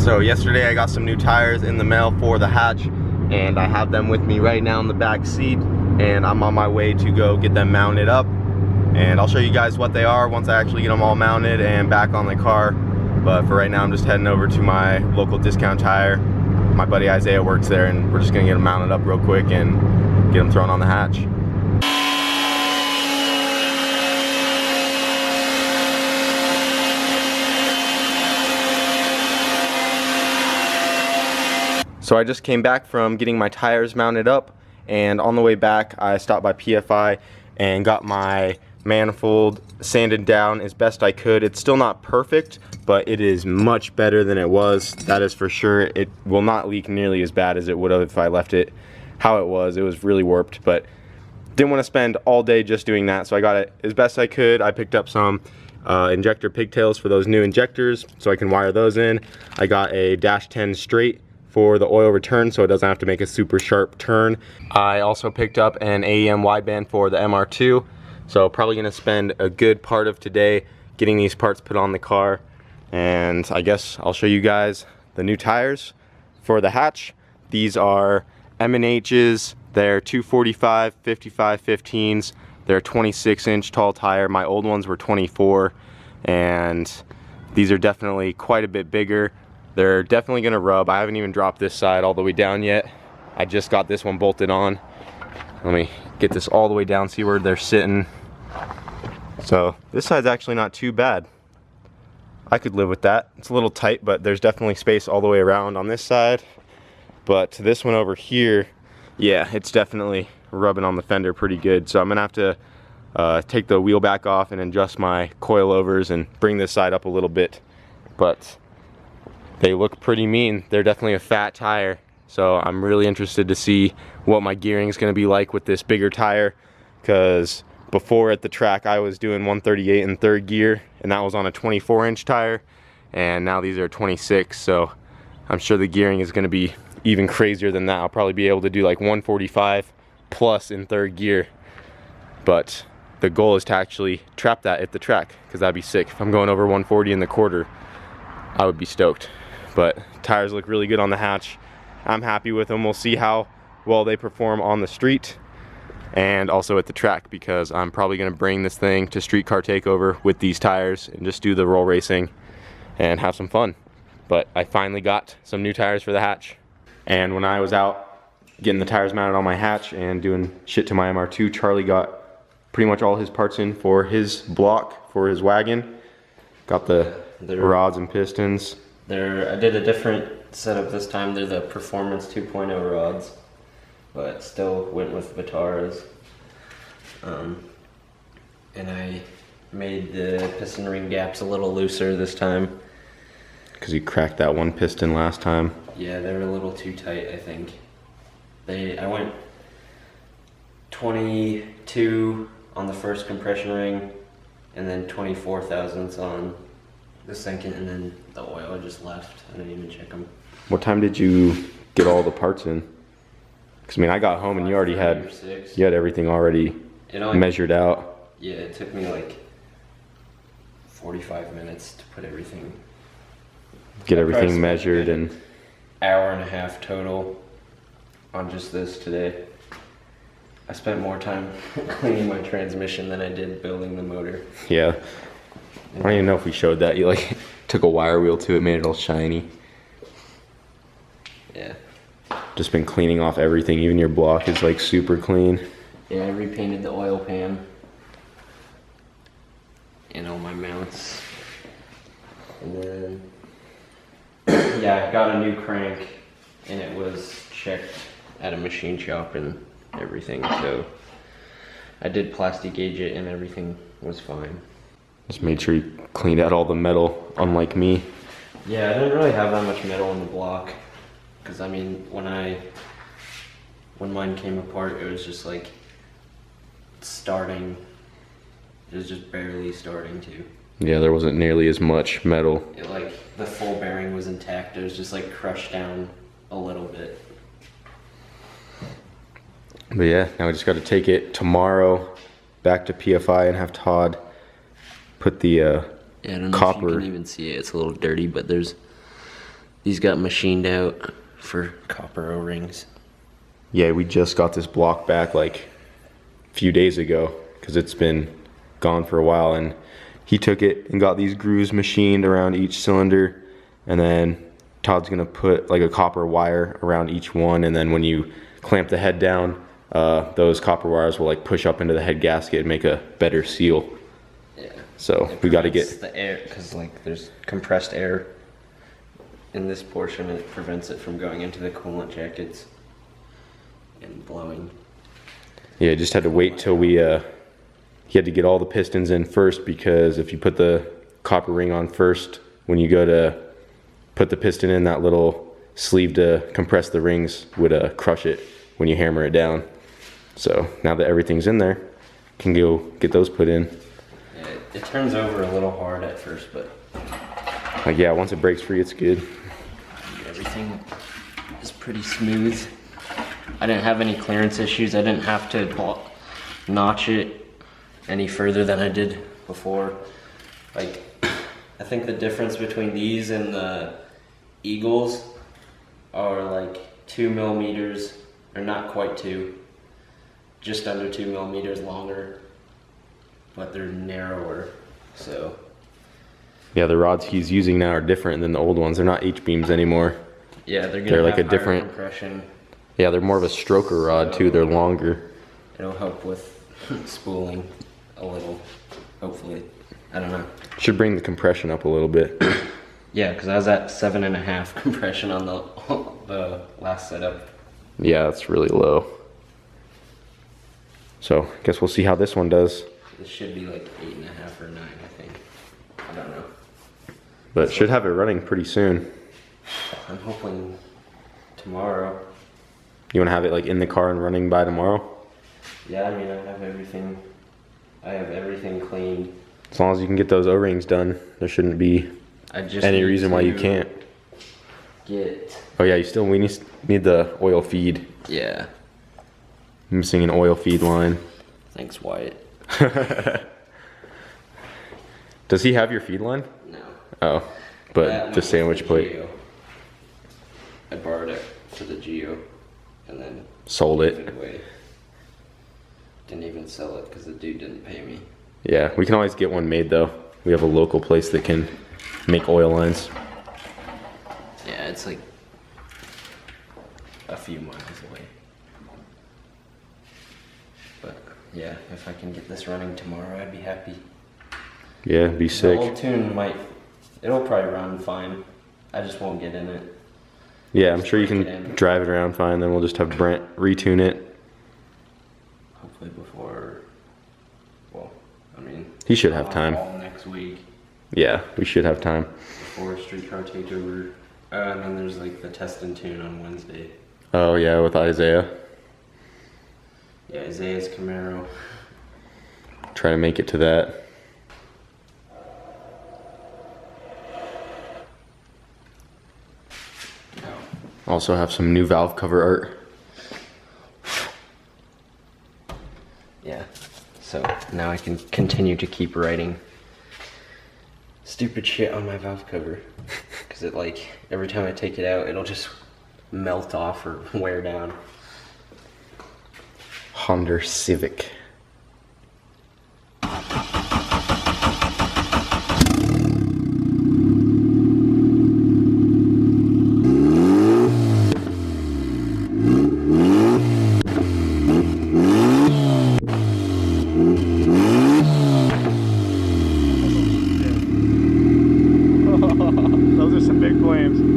So yesterday I got some new tires in the mail for the hatch, and I have them with me right now in the back seat, and I'm on my way to go get them mounted up, and I'll show you guys what they are once I actually get them all mounted and back on the car. But for right now I'm just heading over to my local discount tire. My buddy Isaiah works there, and we're just gonna get them mounted up real quick and get them thrown on the hatch. So I just came back from getting my tires mounted up, and on the way back I stopped by PFI and got my manifold sanded down as best I could. It's still not perfect, but it is much better than it was, that is for sure. It will not leak nearly as bad as it would have if I left it how it was. It was really warped, but didn't want to spend all day just doing that, so I got it as best I could. I picked up some injector pigtails for those new injectors so I can wire those in. I got a dash 10 straight for the oil return so it doesn't have to make a super sharp turn. I also picked up an AEM wideband for the MR2, so probably gonna spend a good part of today getting these parts put on the car, and I guess I'll show you guys the new tires for the hatch. These are M&H's, they're 245 55/15s, they're a 26-inch tall tire. My old ones were 24, and these are definitely quite a bit bigger. They're definitely gonna rub. I haven't even dropped this side all the way down yet. I just got this one bolted on. Let me get this all the way down, see where they're sitting. So this side's actually not too bad. I could live with that. It's a little tight, but there's definitely space all the way around on this side. But this one over here, yeah, it's definitely rubbing on the fender pretty good. So I'm gonna have to take the wheel back off and adjust my coilovers and bring this side up a little bit. But they look pretty mean. They're definitely a fat tire, so I'm really interested to see what my gearing is going to be like with this bigger tire, because before at the track I was doing 138 in third gear, and that was on a 24-inch tire, and now these are 26, so I'm sure the gearing is going to be even crazier than that. I'll probably be able to do like 145 plus in third gear, but the goal is to actually trap that at the track, because that'd be sick. If I'm going over 140 in the quarter, I would be stoked. But tires look really good on the hatch. I'm happy with them. We'll see how well they perform on the street and also at the track, because I'm probably gonna bring this thing to Street Car Takeover with these tires and just do the roll racing and have some fun. But I finally got some new tires for the hatch. And when I was out getting the tires mounted on my hatch and doing shit to my MR2, Charlie got pretty much all his parts in for his block, for his wagon. Got the rods and pistons. I did a different setup this time. They're the Performance 2.0 rods, but still went with Vitaras. And I made the piston ring gaps a little looser this time. Because you cracked that one piston last time. Yeah, they were a little too tight, I think. I went 22 on the first compression ring, and then 24 thousandths on the second, and then the oil just left. I didn't even check them. What time did you get all the parts in? Because I mean, I got home and you already had everything already measured out. Yeah, it took me like 45 minutes to put everything. Get everything measured, and hour and a half total on just this today. I spent more time cleaning my transmission than I did building the motor. Yeah. I don't even know if we showed that. You like took a wire wheel to it, made it all shiny. Yeah. Just been cleaning off everything. Even your block is like super clean. Yeah, I repainted the oil pan and all my mounts. And then, yeah, I got a new crank, and it was checked at a machine shop and everything. So I did plastic gauge it, and everything was fine. Just made sure you cleaned out all the metal, unlike me. Yeah, I didn't really have that much metal in the block, because I mean, when mine came apart, it was just like starting. It was just barely starting to. Yeah, there wasn't nearly as much metal. The full bearing was intact. It was just like crushed down a little bit. But yeah, now we just got to take it tomorrow back to PFI and have Todd put the yeah, I don't know copper. if you can even see it. It's a little dirty, but there's These got machined out for copper O-rings. Yeah, we just got this block back like a few days ago because it's been gone for a while, and he took it and got these grooves machined around each cylinder, and then Todd's gonna put like a copper wire around each one, and then when you clamp the head down, those copper wires will like push up into the head gasket and make a better seal. Yeah. So we got to get the air, because like there's compressed air in this portion, and it prevents it from going into the coolant jackets and blowing. Yeah, just had to wait till we he had to get all the pistons in first, because if you put the copper ring on first, when you go to put the piston in, that little sleeve to compress the rings would crush it when you hammer it down. So now that everything's in there, can go get those put in. Yeah, it turns over a little hard at first, but like, yeah, once it breaks free, it's good. Everything is pretty smooth. I didn't have any clearance issues. I didn't have to notch it any further than I did before. Like, I think the difference between these and the Eagles are like 2 millimeters, or not quite 2, just under 2 millimeters longer, but they're narrower, so. Yeah, the rods he's using now are different than the old ones. They're not H-beams anymore. Yeah, they're like a higher different compression. Yeah, they're more of a stroker rod too. They're longer. It'll help with spooling a little, hopefully. I don't know. Should bring the compression up a little bit. Yeah, because I was at 7.5 compression on the last setup. Yeah, that's really low. So, I guess we'll see how this one does. This should be like 8.5 or 9, I think. I don't know. But should have it running pretty soon. I'm hoping tomorrow. You want to have it like in the car and running by tomorrow? Yeah, I mean, I have everything cleaned. As long as you can get those O-rings done, there shouldn't be any reason why you can't. Oh yeah, we need the oil feed. Yeah. I'm missing an oil feed line. Thanks, Wyatt. Does he have your feed line? No. Oh, but the sandwich plate. Geo. I borrowed it for the Geo, and then sold gave it. Away. Didn't even sell it because the dude didn't pay me. Yeah, we can always get one made though. We have a local place that can make oil lines. Yeah, it's like a few miles away. But yeah, if I can get this running tomorrow, I'd be happy. Yeah, be sick. The old tune it'll probably run fine. I just won't get in it. Yeah, I'm sure you can drive it around fine. Then we'll just have Brent retune it. Hopefully before, well, I mean, he should have time. All next week. Yeah, we should have time. Before streetcar takeover. And then there's like the test and tune on Wednesday. Oh yeah, with Isaiah. Yeah, Isaiah's Camaro. Try to make it to that. Also have some new valve cover art. Yeah, so now I can continue to keep writing stupid shit on my valve cover. Because it like, every time I take it out, it'll just melt off or wear down. Honda Civic. Those are some big flames.